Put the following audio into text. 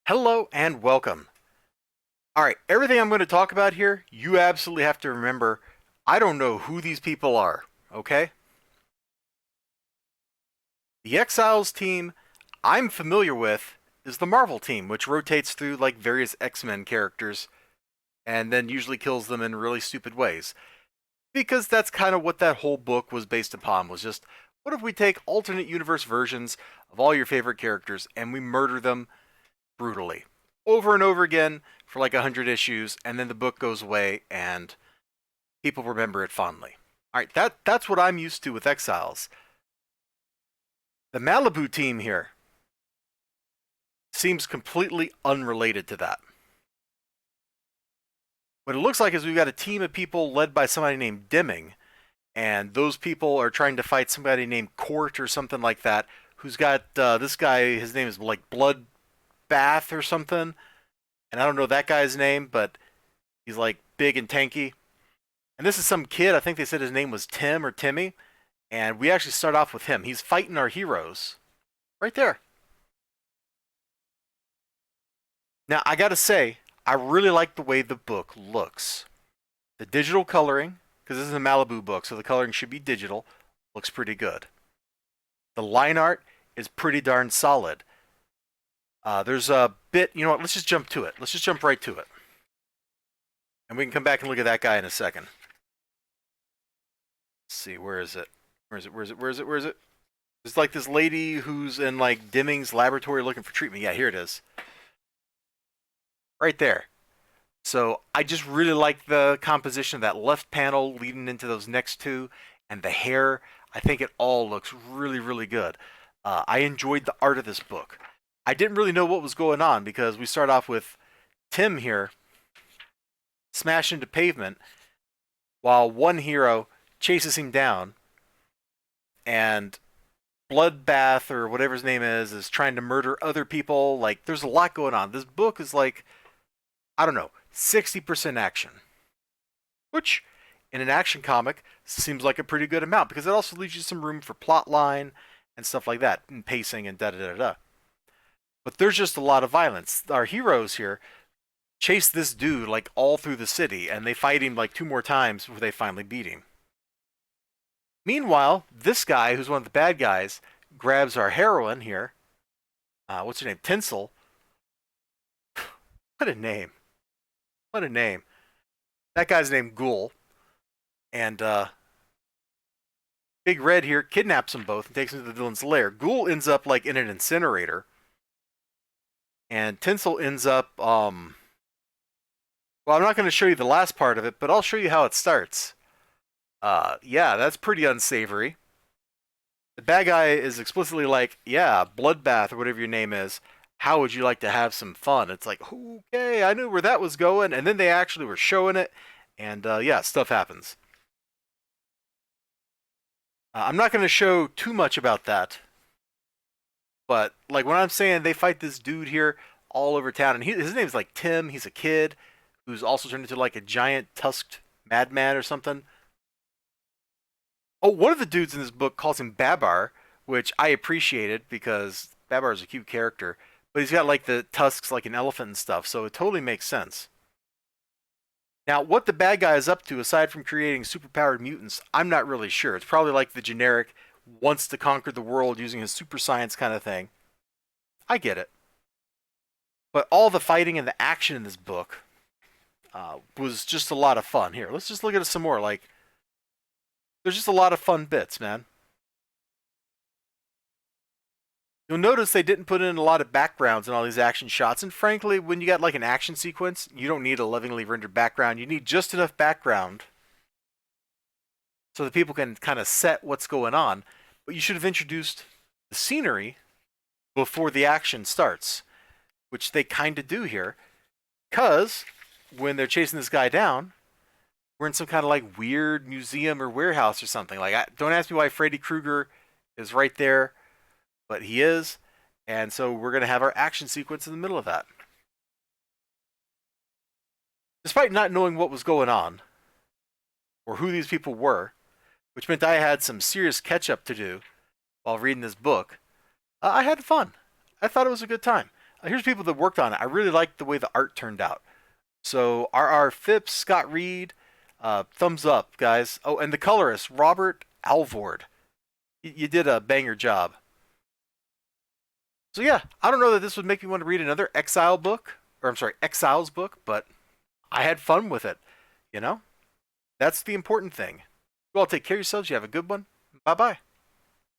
Hello and welcome. All right, everything I'm going to talk about here, you absolutely have to remember I don't know who these people are, okay? The Exiles team I'm familiar with is the Marvel team, which rotates through like various X-Men characters and then usually kills them in really stupid ways. Because that's kind of what that whole book was based upon, was just what if we take alternate universe versions of all your favorite characters and we murder them brutally over and over again for like 100 issues, and then the book goes away and people remember it fondly. All right, that's what I'm used to with Exiles. The Malibu team here seems completely unrelated to that. What it looks like is we've got a team of people led by somebody named Deming, and those people are trying to fight somebody named Court or something like that, who's got this guy, his name is like Blood Bath or something, and I don't know that guy's name, but he's like big and tanky. And this is some kid, I think they said his name was Tim or Timmy, and we actually start off with him. He's fighting our heroes right there. Now, I gotta say, I really like the way the book looks. The digital coloring, because this is a Malibu book, so the coloring should be digital, looks pretty good. The line art is pretty darn solid. There's a bit, you know what, let's just jump to it. Let's just jump right to it. And we can come back and look at that guy in a second. Let's see, where is it? Where is it? Where is it? Where is it? Where is it? It's like this lady who's in like Deming's laboratory looking for treatment. Yeah, here it is. Right there. So I just really like the composition of that left panel leading into those next two, and the hair. I think it all looks really, really good. I enjoyed the art of this book. I didn't really know what was going on because we start off with Tim here smash into pavement while one hero chases him down, and Bloodbath or whatever his name is trying to murder other people. Like, there's a lot going on. This book is like, I don't know, 60% action, which in an action comic seems like a pretty good amount because it also leaves you some room for plot line and stuff like that, and pacing and da da da da. But there's just a lot of violence. Our heroes here chase this dude like all through the city, and they fight him like two more times before they finally beat him. Meanwhile, this guy, who's one of the bad guys, grabs our heroine here. What's her name? Tinsel. What a name. What a name. That guy's named Ghoul. And Big Red here kidnaps them both and takes them to the villain's lair. Ghoul ends up like in an incinerator. And Tinsel ends up, well, I'm not going to show you the last part of it, but I'll show you how it starts. Yeah, that's pretty unsavory. The bad guy is explicitly like, yeah, Bloodbath or whatever your name is, how would you like to have some fun? It's like, okay, I knew where that was going, and then they actually were showing it, and yeah, stuff happens. I'm not going to show too much about that, but like when I'm saying they fight this dude here all over town, and his name's like Tim, he's a kid who's also turned into like a giant tusked madman or something. Oh, one of the dudes in this book calls him Babar, which I appreciated because Babar is a cute character, but he's got like the tusks like an elephant and stuff, so it totally makes sense. Now, what the bad guy is up to, aside from creating superpowered mutants, I'm not really sure. It's probably like the generic wants to conquer the world using his super science kind of thing. I get it. But all the fighting and the action in this book was just a lot of fun. Here, let's just look at it some more. Like, there's just a lot of fun bits, man. You'll notice they didn't put in a lot of backgrounds in all these action shots, and frankly, when you got like an action sequence, you don't need a lovingly rendered background. You need just enough background so that people can kind of set what's going on. But you should have introduced the scenery before the action starts, which they kind of do here, because when they're chasing this guy down, we're in some kind of like weird museum or warehouse or something. Like, don't ask me why Freddy Krueger is right there, but he is, and so we're going to have our action sequence in the middle of that. Despite not knowing what was going on, or who these people were, which meant I had some serious catch-up to do while reading this book, I had fun. I thought it was a good time. Here's people that worked on it. I really liked the way the art turned out. So R.R. Phipps, Scott Reed, thumbs up, guys. Oh, and the colorist Robert Alvord. You did a banger job. So yeah, I don't know that this would make me want to read another Exile book, or I'm sorry, Exiles book, but I had fun with it. You know, that's the important thing. You all take care of yourselves. You have a good one. Bye bye.